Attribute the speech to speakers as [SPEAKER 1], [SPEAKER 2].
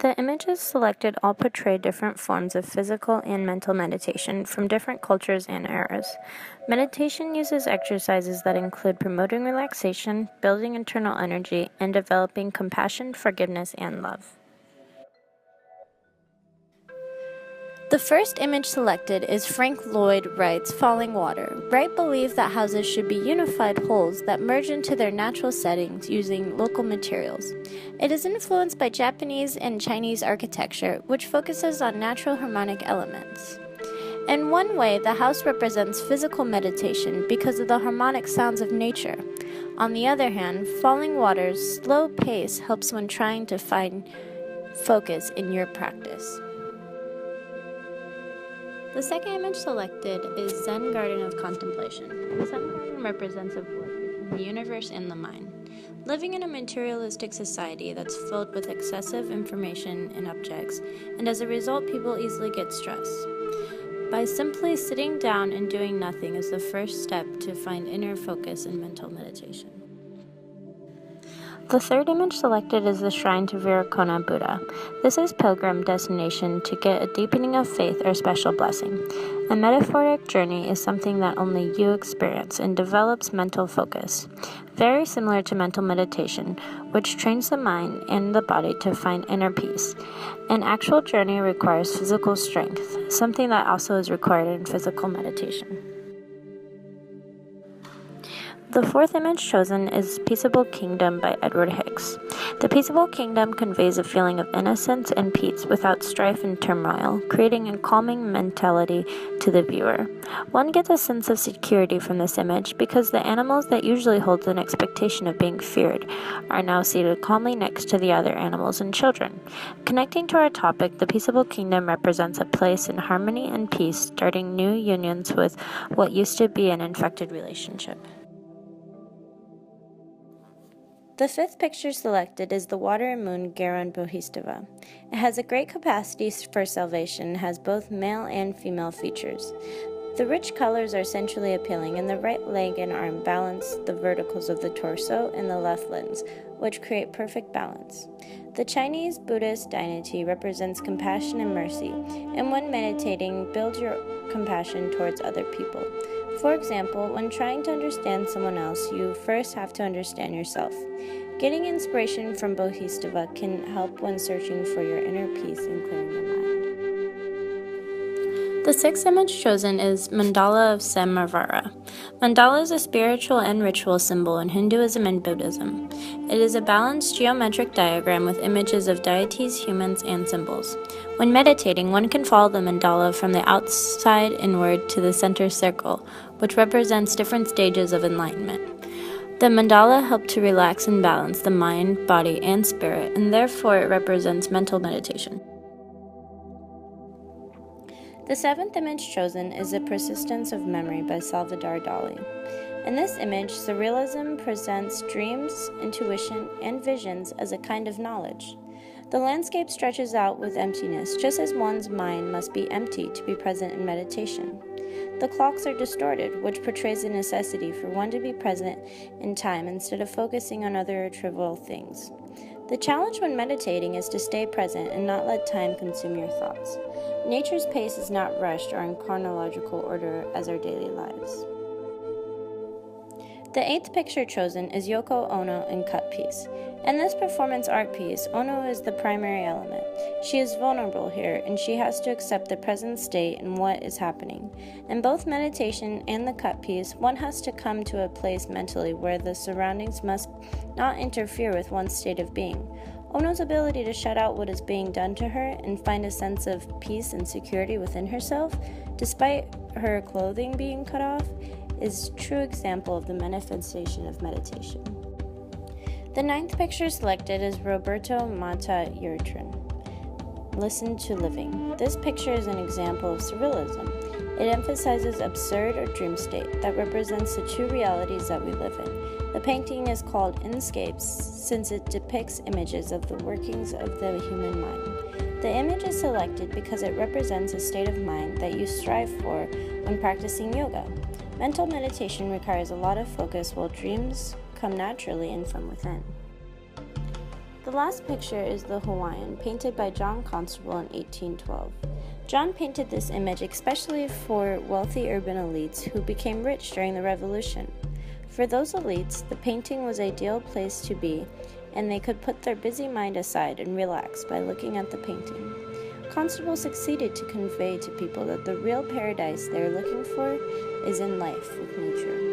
[SPEAKER 1] The images selected all portray different forms of physical and mental meditation from different cultures and eras. Meditation uses exercises that include promoting relaxation, building internal energy, and developing compassion, forgiveness, and love. The first image selected is Frank Lloyd Wright's Falling Water. Wright believed that houses should be unified wholes that merge into their natural settings using local materials. It is influenced by Japanese and Chinese architecture, which focuses on natural harmonic elements. In one way, the house represents physical meditation because of the harmonic sounds of nature. On the other hand, Falling Water's slow pace helps when trying to find focus in your practice. The second image selected is Zen Garden of Contemplation. The Zen Garden represents a void between the universe and the mind. Living in a materialistic society that's filled with excessive information and objects, and as a result, people easily get stressed. By simply sitting down and doing nothing is the first step to find inner focus and mental meditation. The third image selected is the Shrine to Virakona Buddha. This is pilgrim destination to get a deepening of faith or special blessing. A metaphoric journey is something that only you experience and develops mental focus. Very similar to mental meditation, which trains the mind and the body to find inner peace. An actual journey requires physical strength, something that also is required in physical meditation. The fourth image chosen is Peaceable Kingdom by Edward Hicks. The Peaceable Kingdom conveys a feeling of innocence and peace without strife and turmoil, creating a calming mentality to the viewer. One gets a sense of security from this image because the animals that usually hold an expectation of being feared are now seated calmly next to the other animals and children. Connecting to our topic, the Peaceable Kingdom represents a place in harmony and peace, starting new unions with what used to be an infected relationship. The fifth picture selected is the Water and Moon Garon Bohistava. It has a great capacity for salvation and has both male and female features. The rich colors are sensually appealing, and the right leg and arm balance the verticals of the torso and the left limbs, which create perfect balance. The Chinese Buddhist dignity represents compassion and mercy, and when meditating, build your compassion towards other people. For example, when trying to understand someone else, you first have to understand yourself. Getting inspiration from Bohistava can help when searching for your inner peace and clearing your mind. The sixth image chosen is Mandala of Samavara. Mandala is a spiritual and ritual symbol in Hinduism and Buddhism. It is a balanced geometric diagram with images of deities, humans, and symbols. When meditating, one can follow the mandala from the outside inward to the center circle, which represents different stages of enlightenment. The mandala helps to relax and balance the mind, body, and spirit, and therefore it represents mental meditation. The seventh image chosen is The Persistence of Memory by Salvador Dali. In this image, surrealism presents dreams, intuition, and visions as a kind of knowledge. The landscape stretches out with emptiness, just as one's mind must be empty to be present in meditation. The clocks are distorted, which portrays the necessity for one to be present in time instead of focusing on other trivial things. The challenge when meditating is to stay present and not let time consume your thoughts. Nature's pace is not rushed or in chronological order as our daily lives. The eighth picture chosen is Yoko Ono in Cut Piece. In this performance art piece, Ono is the primary element. She is vulnerable here, and she has to accept the present state and what is happening. In both meditation and the cut piece, one has to come to a place mentally where the surroundings must not interfere with one's state of being. Ono's ability to shut out what is being done to her and find a sense of peace and security within herself, despite her clothing being cut off, is a true example of the manifestation of meditation. The ninth picture selected is Roberto Mata Yurtrin. Listen to Living. This picture is an example of surrealism. It emphasizes absurd or dream state that represents the two realities that we live in. The painting is called Inscapes since it depicts images of the workings of the human mind. The image is selected because it represents a state of mind that you strive for when practicing yoga. Mental meditation requires a lot of focus while dreams come naturally and from within. The last picture is the Hawaiian, painted by John Constable in 1812. John painted this image especially for wealthy urban elites who became rich during the Revolution. For those elites, the painting was an ideal place to be, and they could put their busy mind aside and relax by looking at the painting. Constable succeeded to convey to people that the real paradise they are looking for is in life with nature.